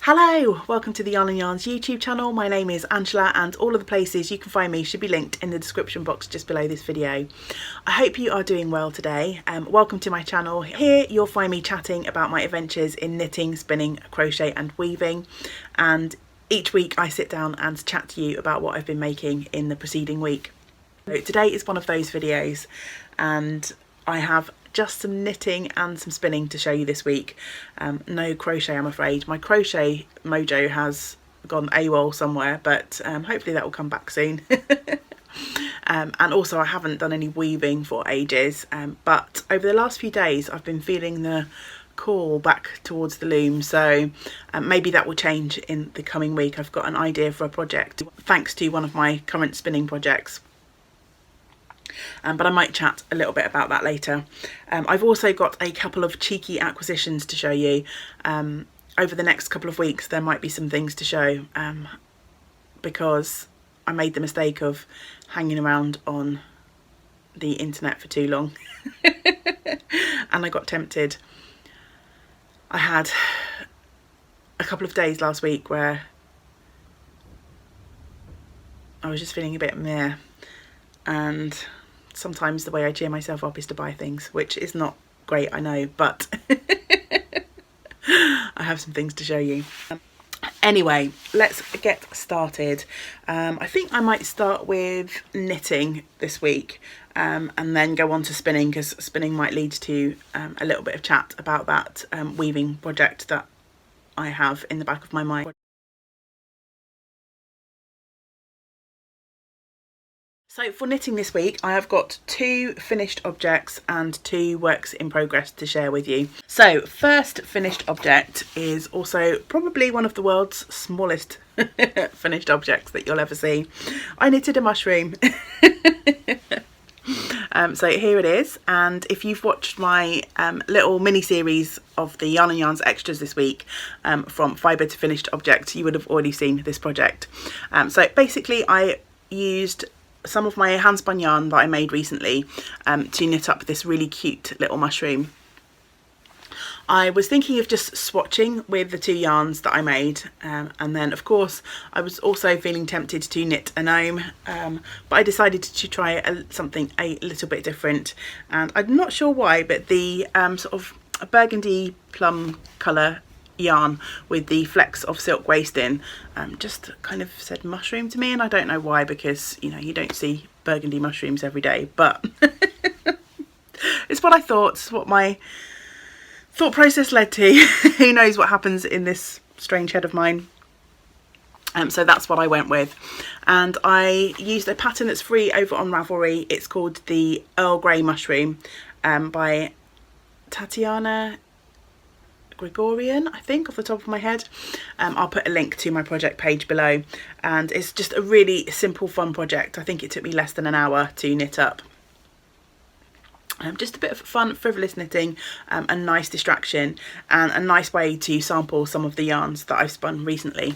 Hello, welcome to the Yarn and Yarns YouTube channel. My name is Angela and all of the places you can find me should be linked in the description box just below this video. I hope you are doing well today. Welcome to my channel. Here you'll find me chatting about my adventures in knitting, spinning, crochet and weaving, and each week I sit down and chat to you about what I've been making in the preceding week. So today is one of those videos and I have just some knitting and some spinning to show you this week. No crochet, I'm afraid. My crochet mojo has gone AWOL somewhere, but hopefully that will come back soon. And also I haven't done any weaving for ages, but over the last few days I've been feeling the call back towards the loom, so maybe that will change in the coming week. I've got an idea for a project thanks to one of my current spinning projects. But I might chat a little bit about that later. I've also got a couple of cheeky acquisitions to show you. Over the next couple of weeks there might be some things to show because I made the mistake of hanging around on the internet for too long and I got tempted. I had a couple of days last week where I was just feeling a bit meh, and sometimes the way I cheer myself up is to buy things, which is not great, I know, but I have some things to show you. Anyway, let's get started. I think I might start with knitting this week and then go on to spinning, because spinning might lead to a little bit of chat about that weaving project that I have in the back of my mind. So for knitting this week, I have got 2 finished objects and 2 works in progress to share with you. So first finished object is also probably one of the world's smallest finished objects that you'll ever see. I knitted a mushroom. So here it is, and if you've watched my little mini series of the Yarn and Yarns extras this week, from fibre to finished object, you would have already seen this project. So basically I used some of my hand spun yarn that I made recently to knit up this really cute little mushroom. I was thinking of just swatching with the 2 yarns that I made, and then of course I was also feeling tempted to knit a gnome, but I decided to try something a little bit different, and I'm not sure why, but the sort of burgundy plum colour yarn with the flecks of silk wasting just kind of said mushroom to me, and I don't know why, because you know, you don't see burgundy mushrooms every day, but it's what I thought, it's what my thought process led to. Who knows what happens in this strange head of mine. So that's what I went with, and I used a pattern that's free over on Ravelry. It's called the Earl Grey mushroom by Tatiana Gregorian, I think, off the top of my head. I'll put a link to my project page below, and it's just a really simple fun project. I think it took me less than an hour to knit up. Just a bit of fun, frivolous knitting, a nice distraction, and a nice way to sample some of the yarns that I've spun recently.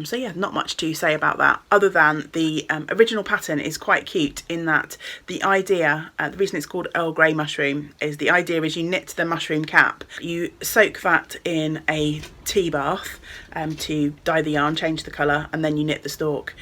So yeah, not much to say about that, other than the original pattern is quite cute in that the idea, the reason it's called Earl Grey mushroom, is the idea is you knit the mushroom cap, you soak that in a tea bath to dye the yarn, change the colour, and then you knit the stalk,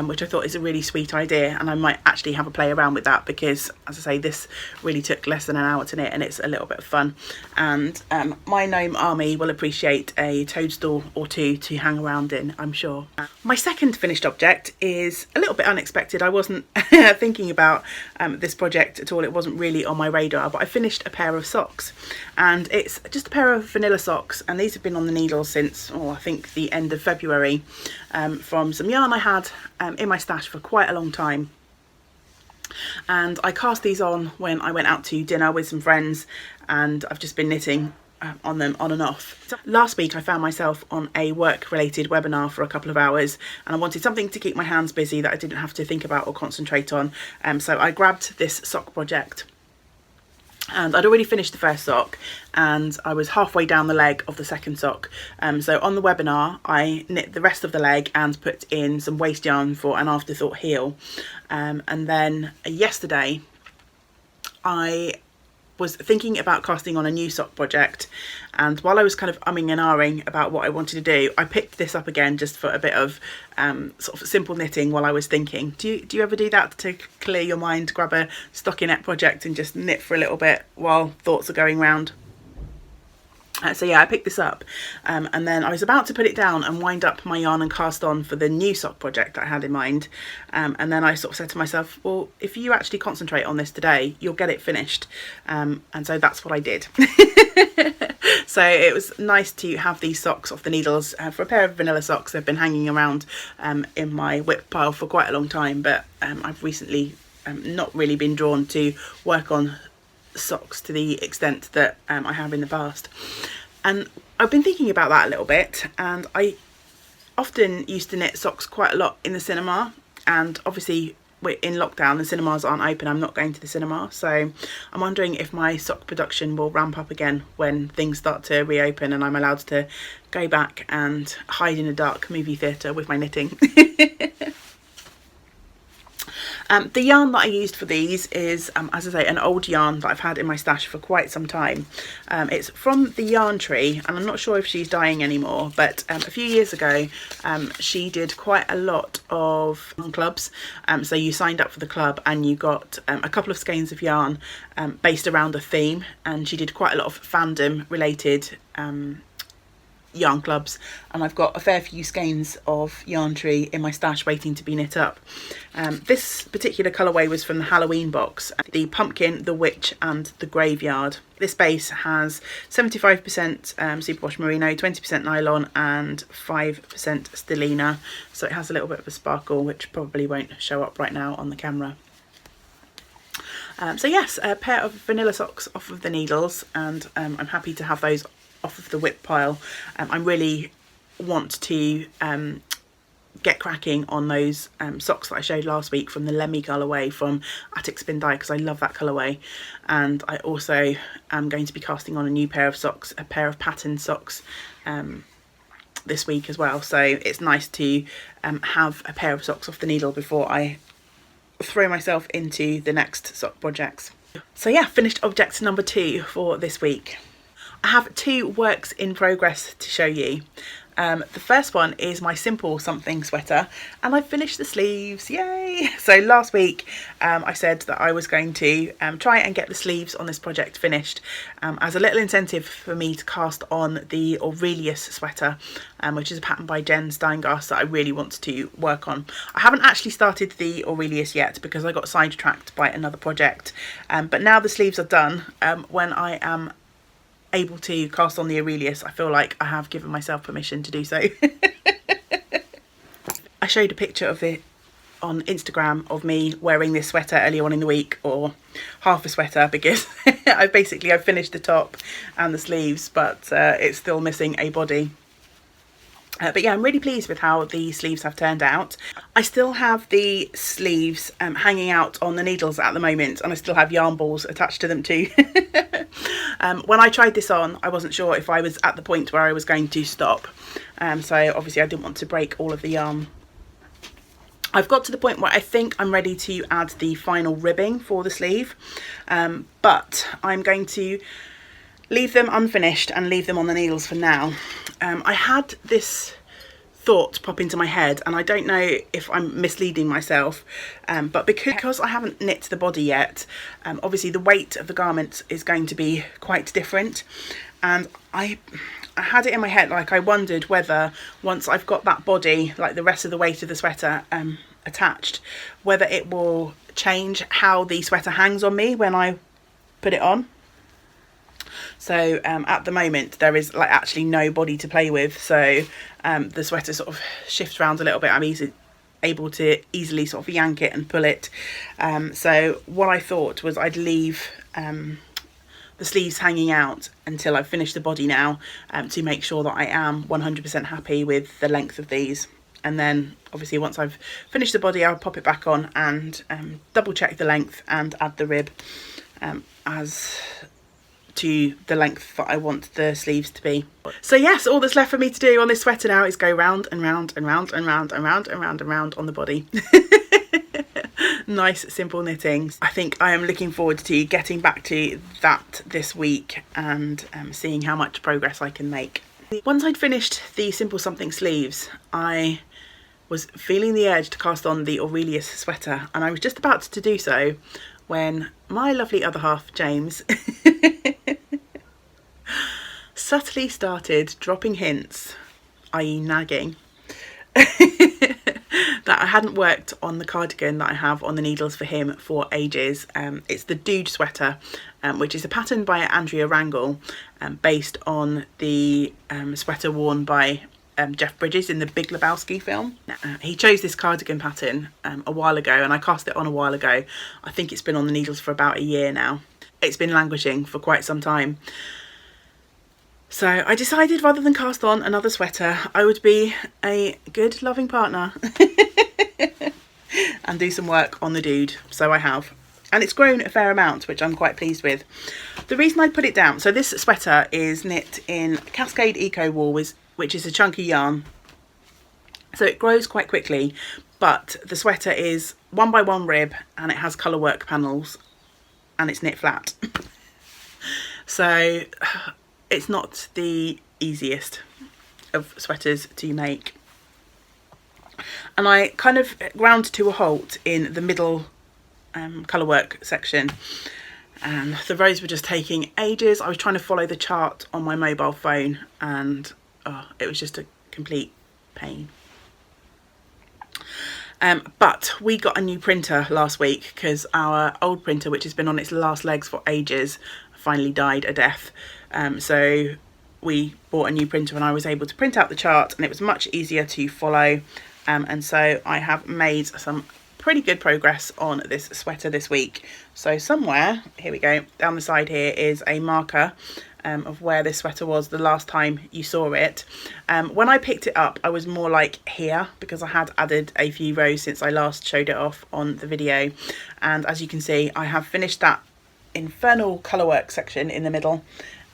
which I thought is a really sweet idea, and I might actually have a play around with that, because as I say, this really took less than an hour to knit and it's a little bit of fun, and my gnome army will appreciate a toadstool or 2 to hang around in, I'm sure. My second finished object is a little bit unexpected. I wasn't thinking about this project at all, it wasn't really on my radar, but I finished a pair of socks, and it's just a pair of vanilla socks, and these have been on the needle since, oh, I think the end of February, from some yarn I had in my stash for quite a long time. And I cast these on when I went out to dinner with some friends, and I've just been knitting on them on and off. So last week I found myself on a work related webinar for a couple of hours, and I wanted something to keep my hands busy that I didn't have to think about or concentrate on, so I grabbed this sock project. And I'd already finished the first sock and I was halfway down the leg of the second sock. So on the webinar I knit the rest of the leg and put in some waste yarn for an afterthought heel. And then yesterday I was thinking about casting on a new sock project, and while I was kind of umming and ahhing about what I wanted to do, I picked this up again just for a bit of sort of simple knitting while I was thinking. Do you ever do that to clear your mind, grab a stockinette project and just knit for a little bit while thoughts are going round? So yeah, I picked this up and then I was about to put it down and wind up my yarn and cast on for the new sock project that I had in mind, and then I sort of said to myself, well, if you actually concentrate on this today, you'll get it finished, and so that's what I did. So it was nice to have these socks off the needles for a pair of vanilla socks. They've been hanging around in my whip pile for quite a long time, but I've recently not really been drawn to work on socks to the extent that I have in the past, and I've been thinking about that a little bit, and I often used to knit socks quite a lot in the cinema, and obviously we're in lockdown, the cinemas aren't open, I'm not going to the cinema, so I'm wondering if my sock production will ramp up again when things start to reopen and I'm allowed to go back and hide in a dark movie theatre with my knitting. The yarn that I used for these is, as I say, an old yarn that I've had in my stash for quite some time. It's from the Yarn Tree, and I'm not sure if she's dying anymore, but a few years ago she did quite a lot of clubs. So you signed up for the club and you got a couple of skeins of yarn based around a theme, and she did quite a lot of fandom related yarn clubs, and I've got a fair few skeins of Yarn Tree in my stash waiting to be knit up. This particular colourway was from the Halloween box, the Pumpkin, the Witch and the Graveyard. This base has 75% superwash merino, 20% nylon and 5% stellina, so it has a little bit of a sparkle which probably won't show up right now on the camera. So yes, a pair of vanilla socks off of the needles, and I'm happy to have those off of the whip pile. I really want to get cracking on those socks that I showed last week from the Lemmy colourway from Attic Spin Dye, because I love that colourway, and I also am going to be casting on a new pair of socks, a pair of patterned socks this week as well, so it's nice to have a pair of socks off the needle before I throw myself into the next sock projects. So yeah, finished object number 2 for this week. I have 2 works in progress to show you. The first one is my simple something sweater, and I've finished the sleeves, yay! So last week I said that I was going to try and get the sleeves on this project finished as a little incentive for me to cast on the Aurelius sweater, which is a pattern by Jen Steingast that I really want to work on. I haven't actually started the Aurelius yet because I got sidetracked by another project, but now the sleeves are done, when I am able to cast on the Aurelius, I feel like I have given myself permission to do so. I showed a picture of it on Instagram of me wearing this sweater earlier on in the week, or half a sweater, because I've finished the top and the sleeves, but it's still missing a body. But yeah, I'm really pleased with how the sleeves have turned out. I still have the sleeves hanging out on the needles at the moment, and I still have yarn balls attached to them too. When I tried this on, I wasn't sure if I was at the point where I was going to stop. So obviously I didn't want to break all of the yarn. I've got to the point where I think I'm ready to add the final ribbing for the sleeve, but I'm going to leave them unfinished and leave them on the needles for now. I had this thought pop into my head, and I don't know if I'm misleading myself, but because I haven't knit the body yet, obviously the weight of the garment is going to be quite different, and I had it in my head, like I wondered whether once I've got that body, like the rest of the weight of the sweater attached, whether it will change how the sweater hangs on me when I put it on. So at the moment there is like actually no body to play with, so the sweater sort of shifts around a little bit. I'm able to easily sort of yank it and pull it. So what I thought was I'd leave the sleeves hanging out until I've finished the body now, to make sure that I am 100% happy with the length of these. And then obviously once I've finished the body, I'll pop it back on and double check the length and add the rib as to the length that I want the sleeves to be. So yes, all that's left for me to do on this sweater now is go round and round and round and round and round and round and round on the body. nice simple knitting. I think I am looking forward to getting back to that this week and seeing how much progress I can make. Once I'd finished the Simple Something sleeves, I was feeling the urge to cast on the Aurelius sweater, and I was just about to do so when my lovely other half, James, subtly started dropping hints, i.e. nagging, that I hadn't worked on the cardigan that I have on the needles for him for ages. It's the Dude sweater, which is a pattern by Andrea Rangel, based on the sweater worn by Jeff Bridges in the Big Lebowski film. He chose this cardigan pattern a while ago, and I cast it on a while ago. I think it's been on the needles for about a year now. It's been languishing for quite some time. So I decided, rather than cast on another sweater, I would be a good loving partner and do some work on the Dude. So I have. And it's grown a fair amount, which I'm quite pleased with. The reason I put it down, so this sweater is knit in Cascade Eco Wool, which is a chunky yarn. So it grows quite quickly, but the sweater is 1x1 rib and it has colour work panels and it's knit flat. So it's not the easiest of sweaters to make. And I kind of ground to a halt in the middle colour work section, and the rows were just taking ages. I was trying to follow the chart on my mobile phone, and it was just a complete pain. But we got a new printer last week because our old printer, which has been on its last legs for ages, finally died a death. So we bought a new printer and I was able to print out the chart, and it was much easier to follow. And so I have made some pretty good progress on this sweater this week. So somewhere, here we go, down the side here is a marker of where this sweater was the last time you saw it. When I picked it up, I was more like here because I had added a few rows since I last showed it off on the video. And as you can see, I have finished that infernal colourwork section in the middle,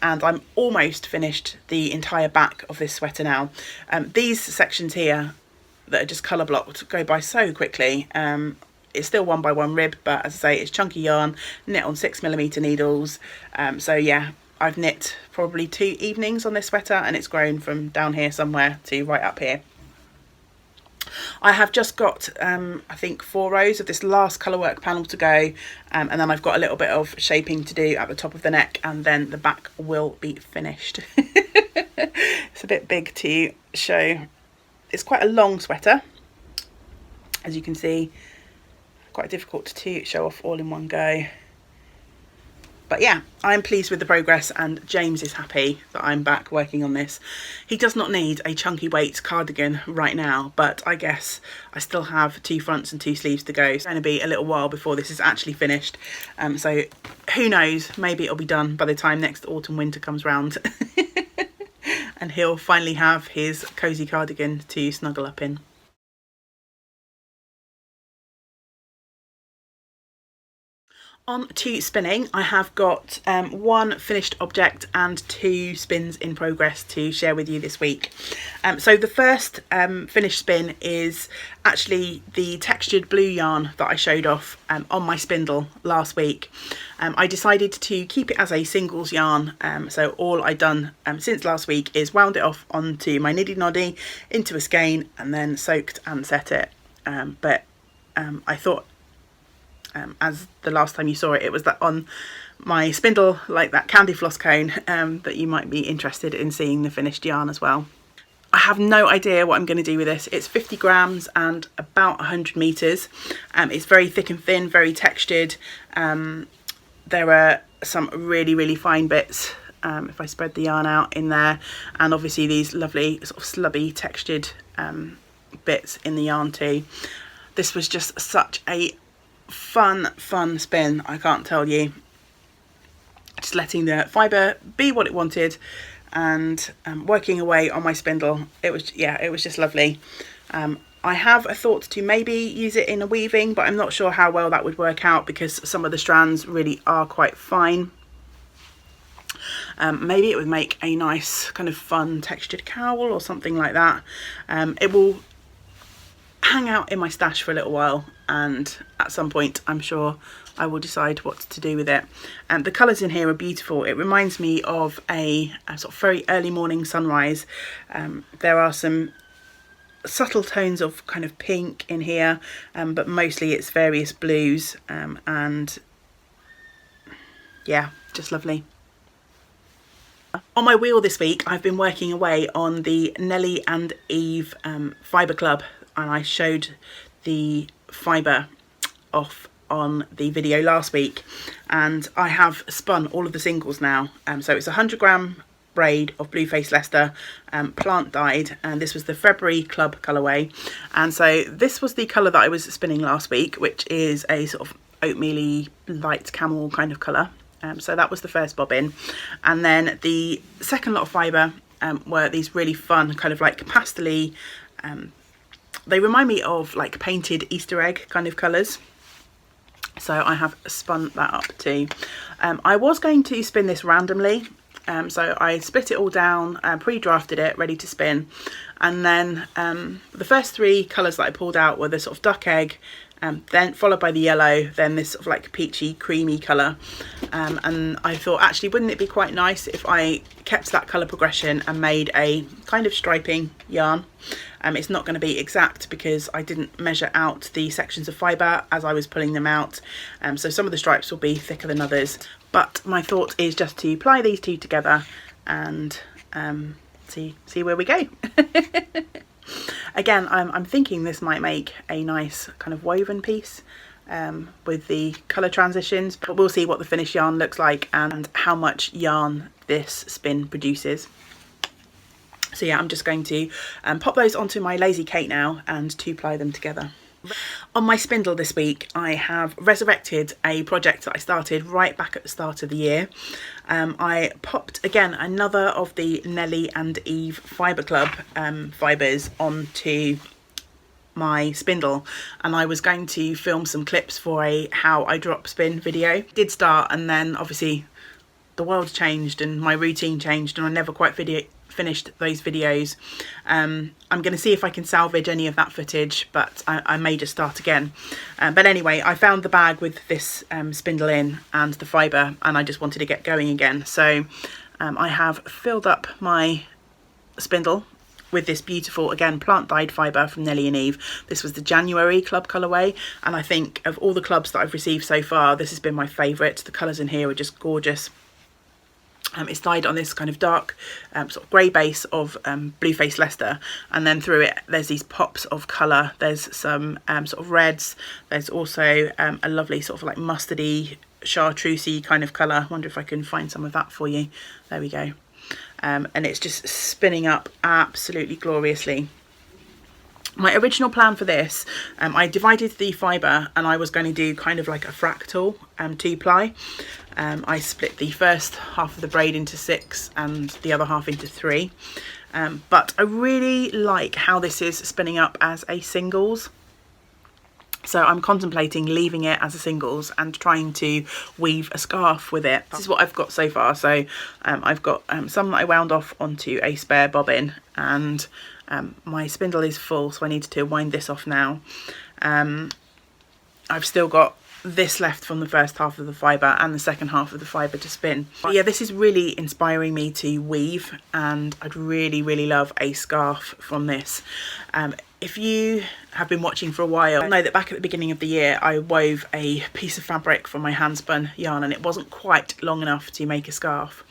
and I'm almost finished the entire back of this sweater now. These sections here that are just colour blocked go by so quickly. It's still 1x1 rib, but as I say, it's chunky yarn, knit on 6mm needles. So yeah, I've knit probably 2 evenings on this sweater, and it's grown from down here somewhere to right up here. I have just got I think 4 rows of this last colourwork panel to go, and then I've got a little bit of shaping to do at the top of the neck, and then the back will be finished. It's a bit big to show. It's quite a long sweater, as you can see, quite difficult to show off all in one go. But yeah, I'm pleased with the progress, and James is happy that I'm back working on this. He does not need a chunky weight cardigan right now, but I guess I still have 2 fronts and 2 sleeves to go. It's going to be a little while before this is actually finished. So who knows, maybe it'll be done by the time next autumn winter comes round. And he'll finally have his cosy cardigan to snuggle up in. On to spinning, I have got 1 finished object and 2 spins in progress to share with you this week. So the first finished spin is actually the textured blue yarn that I showed off on my spindle last week. I decided to keep it as a singles yarn, so all I've done since last week is wound it off onto my niddy noddy into a skein and then soaked and set it. But I thought, as the last time you saw it, it was that on my spindle, like that candy floss cone, that you might be interested in seeing the finished yarn as well. I have no idea what I'm going to do with this. It's 50 grams and about 100 meters. It's very thick and thin, very textured. There are some really fine bits, if I spread the yarn out in there, and obviously these lovely sort of slubby textured bits in the yarn too. This was just such a fun spin, I can't tell you. Just letting the fibre be what it wanted and working away on my spindle. It was just lovely. I have a thought to maybe use it in a weaving, but I'm not sure how well that would work out because some of the strands really are quite fine. Maybe it would make a nice kind of fun textured cowl or something like that. It will hang out in my stash for a little while, and at some point I'm sure I will decide what to do with it. And the colours in here are beautiful. It reminds me of a sort of very early morning sunrise. There are some subtle tones of kind of pink in here, but mostly it's various blues, and yeah, just lovely. On my wheel this week I've been working away on the Nelly and Eve fibre club, and I showed the fibre off on the video last week, and I have spun all of the singles now. So it's a 100-gram braid of Blueface Leicester, plant dyed, and this was the February club colourway. And so this was the colour that I was spinning last week, which is a sort of oatmeal-y light camel kind of colour. So that was the first bobbin, and then the second lot of fibre were these really fun kind of like pastel-y, they remind me of like painted Easter egg kind of colours. So I have spun that up too. I was going to spin this randomly, so I split it all down, pre-drafted it, ready to spin, and then the first three colours that I pulled out were the sort of duck egg, then followed by the yellow, then this sort of like peachy creamy colour, and I thought actually wouldn't it be quite nice if I kept that colour progression and made a kind of striping yarn. It's not going to be exact because I didn't measure out the sections of fibre as I was pulling them out, so some of the stripes will be thicker than others, but my thought is just to ply these two together and see where we go. Again, I'm thinking this might make a nice kind of woven piece with the colour transitions, but we'll see what the finished yarn looks like and how much yarn this spin produces. So yeah, I'm just going to pop those onto my Lazy Kate now and two ply them together. On my spindle this week, I have resurrected a project that I started right back at the start of the year. I popped again another of the Nelly and Eve Fibre Club fibres onto my spindle, and I was going to film some clips for a how I drop spin video. Did start, and then obviously the world changed and my routine changed, and I never quite finished those videos. I'm going to see if I can salvage any of that footage, but I may just start again. But anyway, I found the bag with this spindle in and the fibre, and I just wanted to get going again. So I have filled up my spindle with this beautiful, again, plant dyed fibre from Nelly and Eve. This was the January club colourway, and I think of all the clubs that I've received so far, this has been my favourite. The colours in here are just gorgeous. It's dyed on this kind of dark sort of grey base of Blueface Leicester, and then through it there's these pops of colour. There's some sort of reds, there's also a lovely sort of like mustardy, chartreusey kind of colour. I wonder if I can find some of that for you. There we go. And it's just spinning up absolutely gloriously. My original plan for this, I divided the fibre and I was going to do kind of like a fractal 2-ply. I split the first half of the braid into 6 and the other half into 3. But I really like how this is spinning up as a singles. So I'm contemplating leaving it as a singles and trying to weave a scarf with it. This is what I've got so far. So I've got some that I wound off onto a spare bobbin, and my spindle is full, so I need to wind this off now. I've still got this left from the first half of the fibre and the second half of the fibre to spin. But yeah, this is really inspiring me to weave, and I'd really, really love a scarf from this. If you have been watching for a while, know that back at the beginning of the year I wove a piece of fabric from my hand spun yarn, and it wasn't quite long enough to make a scarf.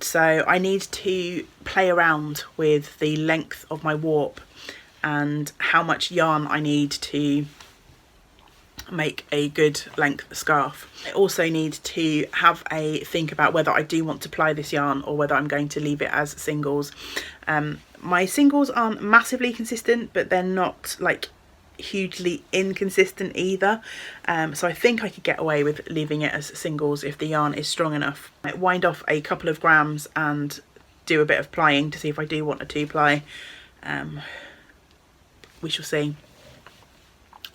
So I need to play around with the length of my warp and how much yarn I need to make a good length scarf. I also need to have a think about whether I do want to ply this yarn or whether I'm going to leave it as singles. My singles aren't massively consistent, but they're not like hugely inconsistent either, so I think I could get away with leaving it as singles if the yarn is strong enough. I might wind off a couple of grams and do a bit of plying to see if I do want a 2-ply. We shall see.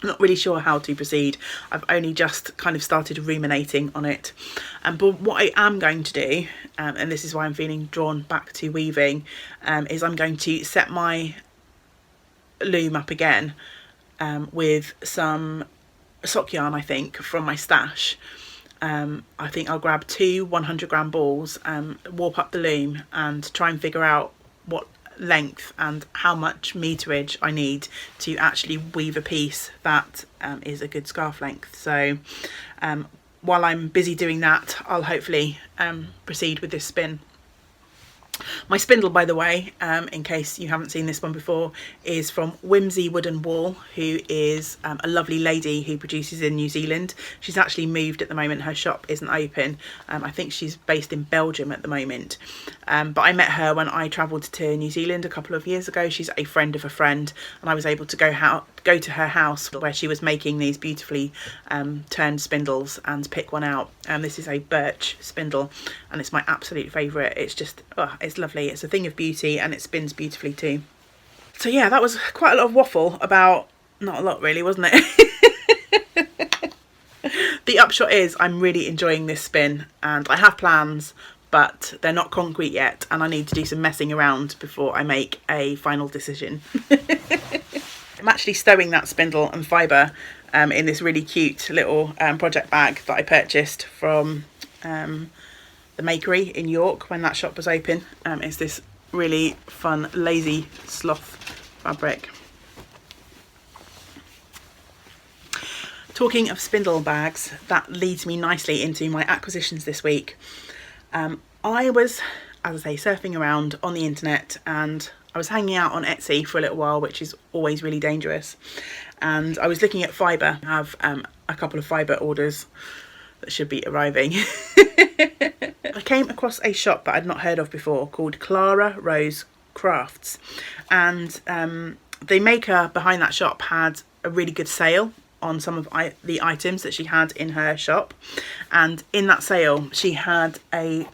I'm not really sure how to proceed. I've only just kind of started ruminating on it. But what I am going to do, and this is why I'm feeling drawn back to weaving, is I'm going to set my loom up again with some sock yarn, I think, from my stash. I think I'll grab 2 100-gram balls, warp up the loom and try and figure out what length and how much meterage I need to actually weave a piece that is a good scarf length. So while I'm busy doing that, I'll hopefully proceed with this spin. My spindle, by the way, in case you haven't seen this one before, is from Whimsy Wooden Wool, who is a lovely lady who produces in New Zealand. She's actually moved at the moment, her shop isn't open. I think she's based in Belgium at the moment. But I met her when I travelled to New Zealand a couple of years ago. She's a friend of a friend, and I was able to go to her house where she was making these beautifully turned spindles and pick one out. This is a birch spindle, and it's my absolute favourite. It's just, it's lovely. It's a thing of beauty, and it spins beautifully too. So yeah, that was quite a lot of waffle about, not a lot really, wasn't it? The upshot is I'm really enjoying this spin, and I have plans, but they're not concrete yet, and I need to do some messing around before I make a final decision. I'm actually stowing that spindle and fibre in this really cute little project bag that I purchased from the Makery in York when that shop was open. It's this really fun lazy sloth fabric. Talking of spindle bags, that leads me nicely into my acquisitions this week. I was, as I say, surfing around on the internet, and I was hanging out on Etsy for a little while, which is always really dangerous. And I was looking at fibre. I have a couple of fibre orders that should be arriving. I came across a shop that I'd not heard of before called Clara Rose Crafts, and the maker behind that shop had a really good sale on some of the items that she had in her shop. And in that sale she had a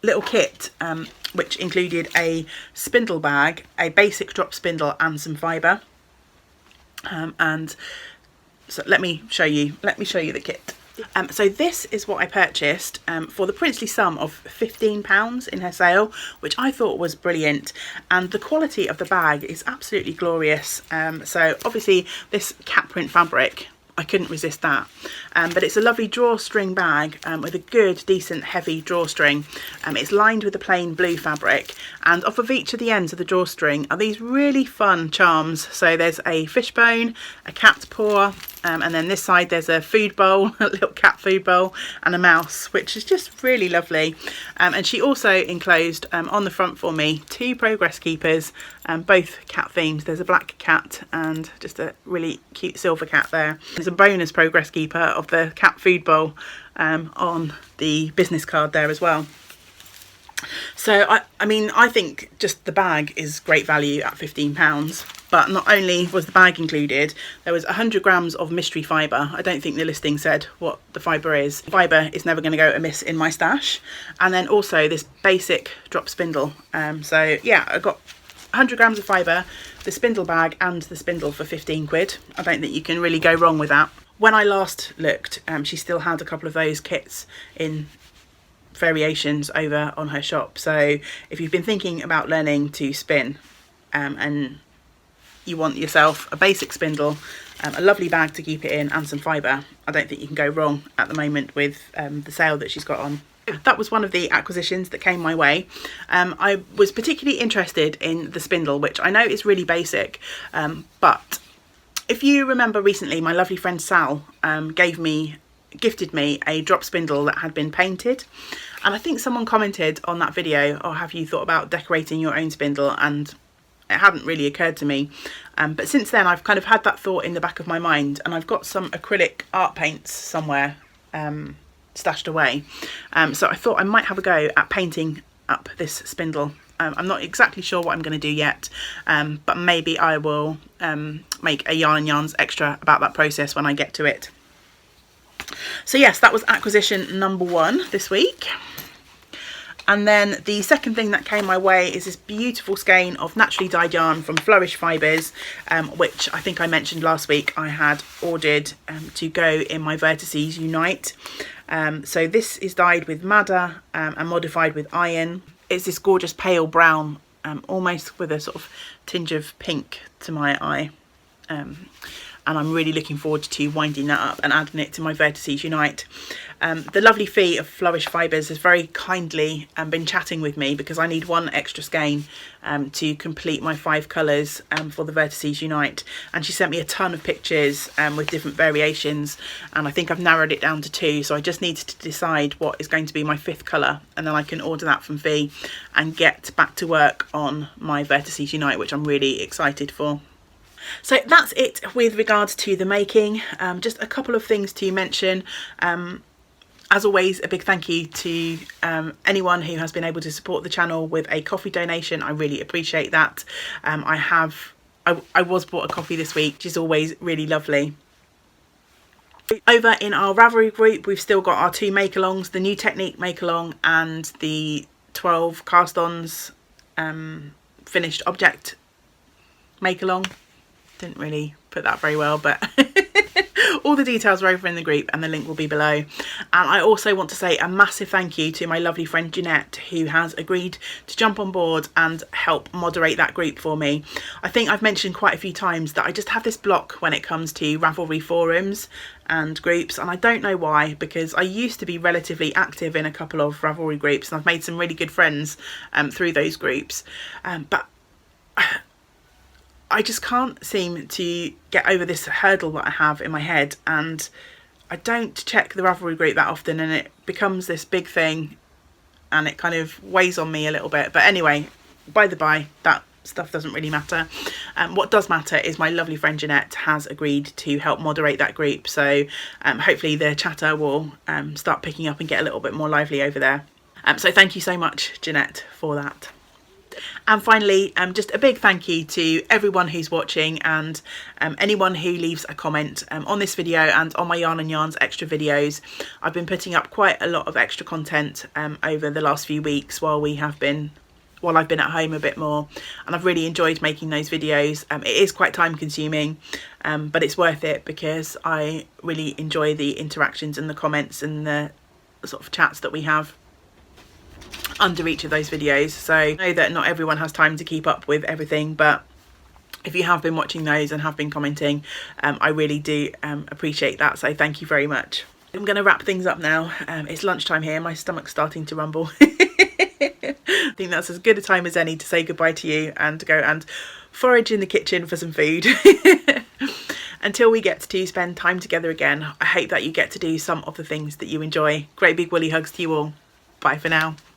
little kit which included a spindle bag, a basic drop spindle and some fibre. And so let me show you the kit. So this is what I purchased for the princely sum of £15 in her sale, which I thought was brilliant, and the quality of the bag is absolutely glorious. So obviously this cat print fabric, I couldn't resist that, but it's a lovely drawstring bag with a good decent heavy drawstring. It's lined with a plain blue fabric, and off of each of the ends of the drawstring are these really fun charms. So there's a fishbone, a cat paw, and then this side there's a food bowl, a little cat food bowl, and a mouse, which is just really lovely. And she also enclosed on the front for me 2 progress keepers, both cat themed. There's a black cat and just a really cute silver cat there. There's a bonus progress keeper of the cat food bowl on the business card there as well. So I mean, I think just the bag is great value at £15. But not only was the bag included, there was 100 grams of mystery fibre. I don't think the listing said what the fibre is. Fibre is never going to go amiss in my stash. And then also this basic drop spindle. So yeah, I got 100 grams of fibre, the spindle bag and the spindle for 15 quid. I don't think you can really go wrong with that. When I last looked, she still had a couple of those kits in variations over on her shop. So if you've been thinking about learning to spin and you want yourself a basic spindle, a lovely bag to keep it in and some fibre, I don't think you can go wrong at the moment with the sale that she's got on. That was one of the acquisitions that came my way. I was particularly interested in the spindle, which I know is really basic, but if you remember recently, my lovely friend Sal gifted me a drop spindle that had been painted, and I think someone commented on that video, oh, have you thought about decorating your own spindle? And it hadn't really occurred to me, but since then I've kind of had that thought in the back of my mind, and I've got some acrylic art paints somewhere stashed away, so I thought I might have a go at painting up this spindle. I'm not exactly sure what I'm going to do yet, but maybe I will make a Yarn and Yarns extra about that process when I get to it. So yes, that was acquisition number 1 this week. And then the second thing that came my way is this beautiful skein of naturally dyed yarn from Flourish Fibres, which I think I mentioned last week I had ordered to go in my Vertices Unite. So this is dyed with madder and modified with iron. It's this gorgeous pale brown, almost with a sort of tinge of pink to my eye. and I'm really looking forward to winding that up and adding it to my Vertices Unite. The lovely Fee of Flourish Fibres has very kindly been chatting with me because I need one extra skein to complete my 5 colours for the Vertices Unite, and she sent me a ton of pictures with different variations, and I think I've narrowed it down to 2, so I just need to decide what is going to be my 5th colour, and then I can order that from Fee and get back to work on my Vertices Unite, which I'm really excited for. So that's it with regards to the making. Just a couple of things to mention. As always, a big thank you to anyone who has been able to support the channel with a coffee donation. I really appreciate that. I was bought a coffee this week, which is always really lovely. Over in our Ravelry group, we've still got our 2 make-alongs, the New Technique make-along and the 12 cast-ons finished object make-along. Didn't really put that very well, but all the details are over in the group and the link will be below. And I also want to say a massive thank you to my lovely friend Jeanette, who has agreed to jump on board and help moderate that group for me. I think I've mentioned quite a few times that I just have this block when it comes to Ravelry forums and groups, and I don't know why, because I used to be relatively active in a couple of Ravelry groups and I've made some really good friends through those groups, but I just can't seem to get over this hurdle that I have in my head, and I don't check the Ravelry group that often, and it becomes this big thing and it kind of weighs on me a little bit. But anyway, by the by, that stuff doesn't really matter. What does matter is my lovely friend Jeanette has agreed to help moderate that group, so hopefully the chatter will start picking up and get a little bit more lively over there. So thank you so much, Jeanette, for that. And finally, just a big thank you to everyone who's watching, and anyone who leaves a comment on this video and on my Yarn and Yarns extra videos. I've been putting up quite a lot of extra content over the last few weeks while I've been at home a bit more, and I've really enjoyed making those videos. It is quite time consuming, but it's worth it because I really enjoy the interactions and the comments and the sort of chats that we have under each of those videos. So I know that not everyone has time to keep up with everything, but if you have been watching those and have been commenting, I really do appreciate that, so thank you very much. I'm going to wrap things up now. It's lunchtime here, my stomach's starting to rumble. I think that's as good a time as any to say goodbye to you and to go and forage in the kitchen for some food. Until we get to spend time together again, I hope that you get to do some of the things that you enjoy. Great big woolly hugs to you all. Bye for now.